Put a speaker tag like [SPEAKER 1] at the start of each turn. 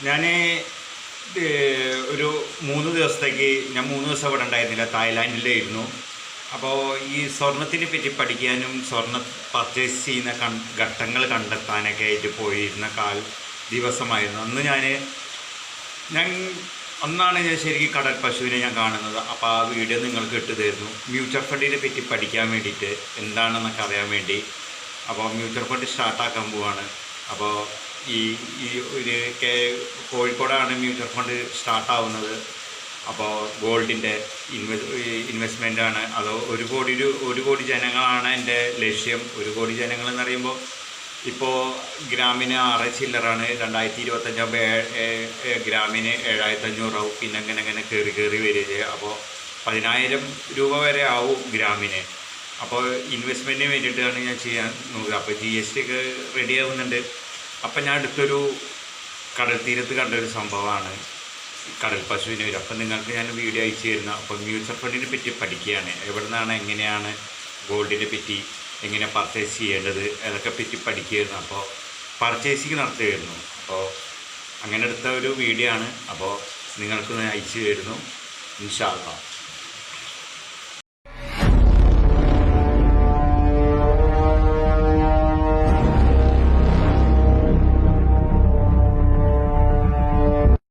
[SPEAKER 1] ഞാൻ ഒരു 3 ദിവസത്തേക്ക് ഞാൻ 3 ദിവസം ഇവിടെ ഉണ്ടായിരുന്നില്ല, തായ്ലാൻഡിലായിരുന്നു. അപ്പോൾ ഈ സ്വർണത്തിനെ പറ്റി പഠിക്കാനും സ്വർണ്ണ പർച്ചേസ് ചെയ്യുന്ന ഘട്ടങ്ങൾ കണ്ടെത്താനൊക്കെ ആയിട്ട് പോയിരുന്ന ദിവസമായിരുന്നു അന്ന്. ഞാൻ അന്നാണ് ഞാൻ ശരിക്കും കടൽ പശുവിനെ ഞാൻ കാണുന്നത്. അപ്പോൾ ആ വീഡിയോ നിങ്ങൾക്ക് ഇട്ട് തരുന്നു, മ്യൂച്വൽ ഫണ്ടിനെ പറ്റി പഠിക്കാൻ വേണ്ടിയിട്ട്, എന്താണെന്നൊക്കെ അറിയാൻ വേണ്ടി. അപ്പോൾ മ്യൂച്വൽ ഫണ്ട് സ്റ്റാർട്ടാക്കാൻ പോവാണ്. അപ്പോൾ ഈ ഈ ഒരു കോഴിക്കോടാണ് മ്യൂച്വൽ ഫണ്ട് സ്റ്റാർട്ടാവുന്നത്. അപ്പോൾ ഗോൾഡിൻ്റെ ഇൻവെസ്റ്റ്മെൻറ്റാണ്. അത് 1 കോടി ജനങ്ങളാണ് എൻ്റെ ലക്ഷ്യം. 1 കോടി ജനങ്ങൾ എന്ന് പറയുമ്പോൾ ഇപ്പോൾ ഗ്രാമിന് 6 ചില്ലറാണ്. 2025 ഗ്രാമിന് 7500 ആവും. പിന്നെ അങ്ങനെ കയറി വരിക. അപ്പോൾ 10,000 രൂപ വരെ ആവും ഗ്രാമിന്. അപ്പോൾ ഇൻവെസ്റ്റ്മെൻറ്റിന് വേണ്ടിയിട്ടാണ് ഞാൻ ചെയ്യാൻ നോക്കുക. അപ്പോൾ GST ഒക്കെ റെഡി ആവുന്നുണ്ട്. അപ്പം ഞാൻ അടുത്തൊരു കടൽ തീരത്ത് കണ്ടൊരു സംഭവമാണ് കടൽ പശുവിന് വരും. അപ്പം നിങ്ങൾക്ക് ഞാൻ വീഡിയോ അയച്ചു തരുന്ന. അപ്പോൾ മ്യൂച്വൽ ഫണ്ടിനെ പറ്റി പഠിക്കുകയാണ്, എവിടെ നിന്നാണ് എങ്ങനെയാണ് ഗോൾഡിനെ പറ്റി എങ്ങനെ പർച്ചേസ് ചെയ്യേണ്ടത് അതൊക്കെ പറ്റി പഠിക്കുകയായിരുന്നു. അപ്പോൾ പർച്ചേസിങ് നടത്തുകയായിരുന്നു. അപ്പോൾ അങ്ങനെ എടുത്ത ഒരു വീഡിയോ ആണ്. അപ്പോൾ നിങ്ങൾക്ക് അയച്ചു തരുന്നു, ഇൻഷാ അല്ലാഹ്.